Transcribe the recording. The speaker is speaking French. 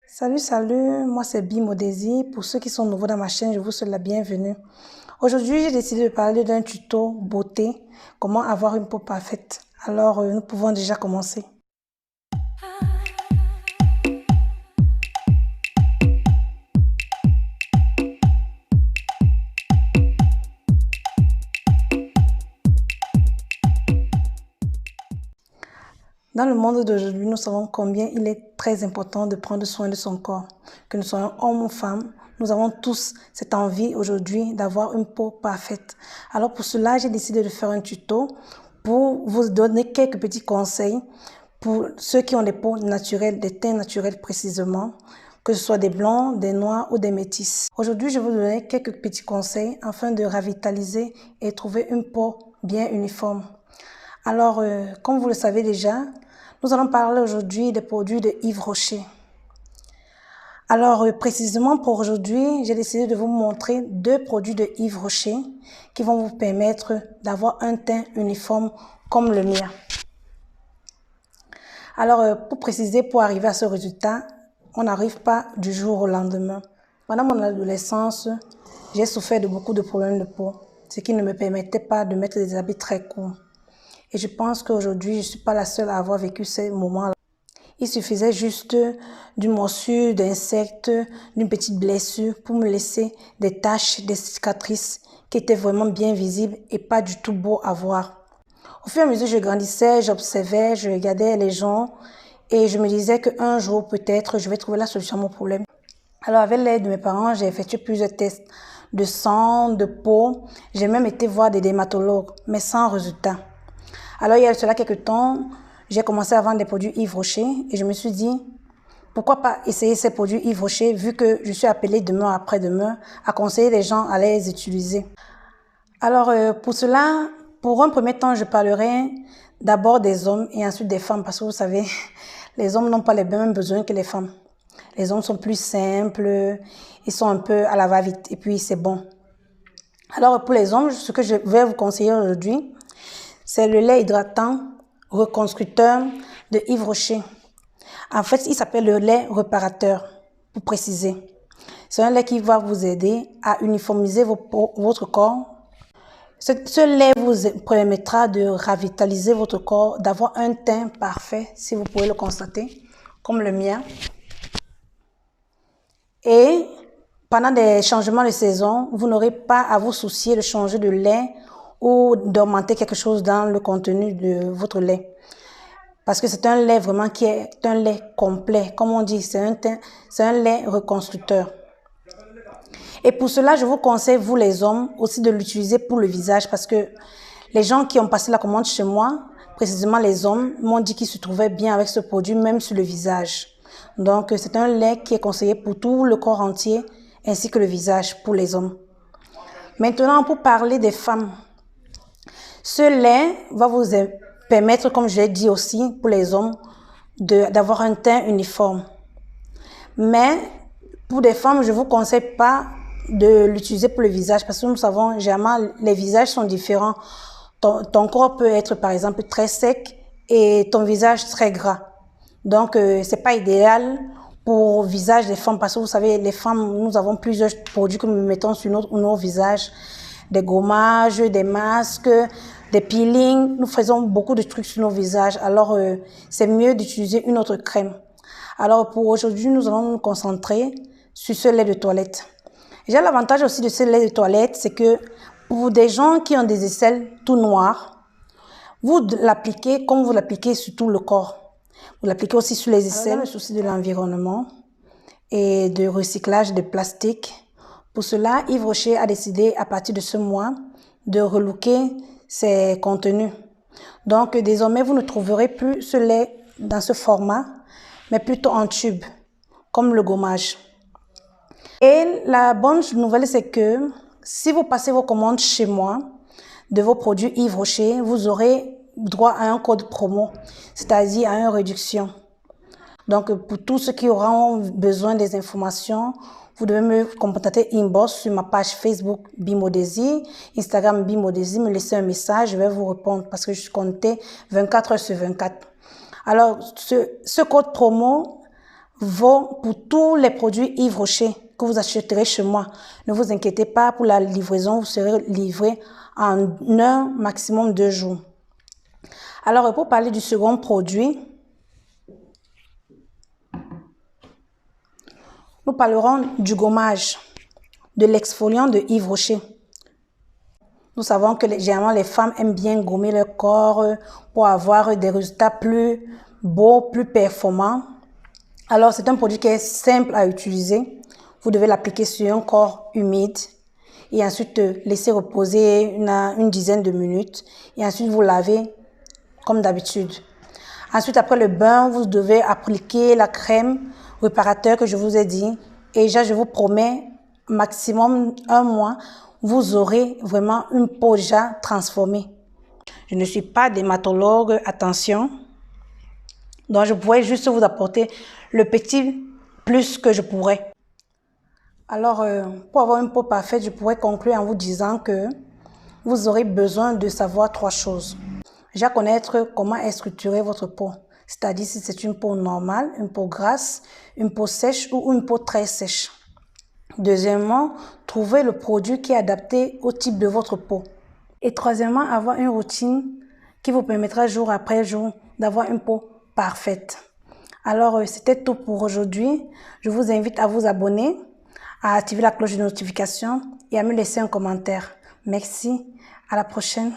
Salut, moi c'est Bimodesi. Pour ceux qui sont nouveaux dans ma chaîne, je vous souhaite la bienvenue. Aujourd'hui, j'ai décidé de parler d'un tuto beauté, comment avoir une peau parfaite. Alors, nous pouvons déjà commencer. Dans le monde d'aujourd'hui, nous savons combien il est très important de prendre soin de son corps. Que nous soyons hommes ou femmes, nous avons tous cette envie aujourd'hui d'avoir une peau parfaite. Alors pour cela, j'ai décidé de faire un tuto pour vous donner quelques petits conseils pour ceux qui ont des peaux naturelles, des teints naturels précisément, que ce soit des blancs, des noirs ou des métis. Aujourd'hui, je vais vous donner quelques petits conseils afin de revitaliser et trouver une peau bien uniforme. Alors, comme vous le savez déjà, nous allons parler aujourd'hui des produits de Yves Rocher. Alors, précisément pour aujourd'hui, j'ai décidé de vous montrer deux produits de Yves Rocher qui vont vous permettre d'avoir un teint uniforme comme le mien. Alors, pour préciser, pour arriver à ce résultat, on n'arrive pas du jour au lendemain. Pendant mon adolescence, j'ai souffert de beaucoup de problèmes de peau, ce qui ne me permettait pas de mettre des habits très courts. Et je pense qu'aujourd'hui, je ne suis pas la seule à avoir vécu ces moments-là. Il suffisait juste d'une morsure d'insecte, d'une petite blessure pour me laisser des taches, des cicatrices qui étaient vraiment bien visibles et pas du tout beau à voir. Au fur et à mesure que je grandissais, j'observais, je regardais les gens et je me disais qu'un jour, peut-être, je vais trouver la solution à mon problème. Alors, avec l'aide de mes parents, j'ai effectué plusieurs tests de sang, de peau. J'ai même été voir des dermatologues, mais sans résultat. Alors, il y a cela quelques temps, j'ai commencé à vendre des produits Yves Rocher et je me suis dit, pourquoi pas essayer ces produits Yves Rocher vu que je suis appelée demain après-demain à conseiller les gens à les utiliser. Alors, pour cela, pour un premier temps, je parlerai d'abord des hommes et ensuite des femmes parce que vous savez, les hommes n'ont pas les mêmes besoins que les femmes. Les hommes sont plus simples, ils sont un peu à la va-vite et puis c'est bon. Alors, pour les hommes, ce que je vais vous conseiller aujourd'hui, c'est le lait hydratant reconstructeur de Yves Rocher. En fait, il s'appelle le lait réparateur, pour préciser. C'est un lait qui va vous aider à uniformiser votre corps. Ce lait vous permettra de revitaliser votre corps, d'avoir un teint parfait, si vous pouvez le constater, comme le mien. Et pendant des changements de saison, vous n'aurez pas à vous soucier de changer de lait ou d'augmenter quelque chose dans le contenu de votre lait. Parce que c'est un lait vraiment qui est un lait complet. Comme on dit, c'est un lait reconstructeur. Et pour cela, je vous conseille, vous les hommes, aussi de l'utiliser pour le visage. Parce que les gens qui ont passé la commande chez moi, précisément les hommes, m'ont dit qu'ils se trouvaient bien avec ce produit, même sur le visage. Donc, c'est un lait qui est conseillé pour tout le corps entier, ainsi que le visage pour les hommes. Maintenant, pour parler des femmes. Ce lait va vous permettre, comme je l'ai dit aussi, pour les hommes, d'avoir un teint uniforme. Mais pour des femmes, je ne vous conseille pas de l'utiliser pour le visage parce que nous savons, généralement, les visages sont différents. Ton corps peut être, par exemple, très sec et ton visage très gras. Donc, ce n'est pas idéal pour le visage des femmes parce que vous savez, les femmes, nous avons plusieurs produits que nous mettons sur nos visages. Des gommages, des masques, des peelings. Nous faisons beaucoup de trucs sur nos visages. Alors, c'est mieux d'utiliser une autre crème. Alors, pour aujourd'hui, nous allons nous concentrer sur ce lait de toilette. Déjà, l'avantage aussi de ce lait de toilette, c'est que pour des gens qui ont des aisselles tout noirs, vous l'appliquez comme vous l'appliquez sur tout le corps. Vous l'appliquez aussi sur les aisselles. Alors, le souci de l'environnement et de recyclage de plastique. Pour cela, Yves Rocher a décidé à partir de ce mois de relooker ses contenus. Donc, désormais, vous ne trouverez plus ce lait dans ce format, mais plutôt en tube, comme le gommage. Et la bonne nouvelle, c'est que si vous passez vos commandes chez moi, de vos produits Yves Rocher, vous aurez droit à un code promo, c'est-à-dire à une réduction. Donc, pour tous ceux qui auront besoin des informations, vous devez me contacter inbox sur ma page Facebook Bimodesi, Instagram Bimodesi, me laisser un message, je vais vous répondre parce que je suis connectée 24 heures sur 24. Alors, ce code promo vaut pour tous les produits Yves Rocher que vous achèterez chez moi. Ne vous inquiétez pas pour la livraison, vous serez livré en 1 maximum 2 jours. Alors, pour parler du second produit, nous parlerons du gommage, de l'exfoliant de Yves Rocher. Nous savons que généralement les femmes aiment bien gommer leur corps pour avoir des résultats plus beaux, plus performants. Alors, c'est un produit qui est simple à utiliser. Vous devez l'appliquer sur un corps humide et ensuite laisser reposer une dizaine de minutes et ensuite vous lavez comme d'habitude. Ensuite, après le bain, vous devez appliquer la crème réparateur que je vous ai dit. Et déjà, je vous promets, maximum 1 mois, vous aurez vraiment une peau déjà transformée. Je ne suis pas dermatologue, attention. Donc, je pourrais juste vous apporter le petit plus que je pourrais. Alors, pour avoir une peau parfaite, je pourrais conclure en vous disant que vous aurez besoin de savoir 3 choses. Déjà, connaître comment est structurée votre peau. C'est-à-dire si c'est une peau normale, une peau grasse, une peau sèche ou une peau très sèche. Deuxièmement, trouver le produit qui est adapté au type de votre peau. Et troisièmement, avoir une routine qui vous permettra jour après jour d'avoir une peau parfaite. Alors, c'était tout pour aujourd'hui. Je vous invite à vous abonner, à activer la cloche de notification et à me laisser un commentaire. Merci, à la prochaine.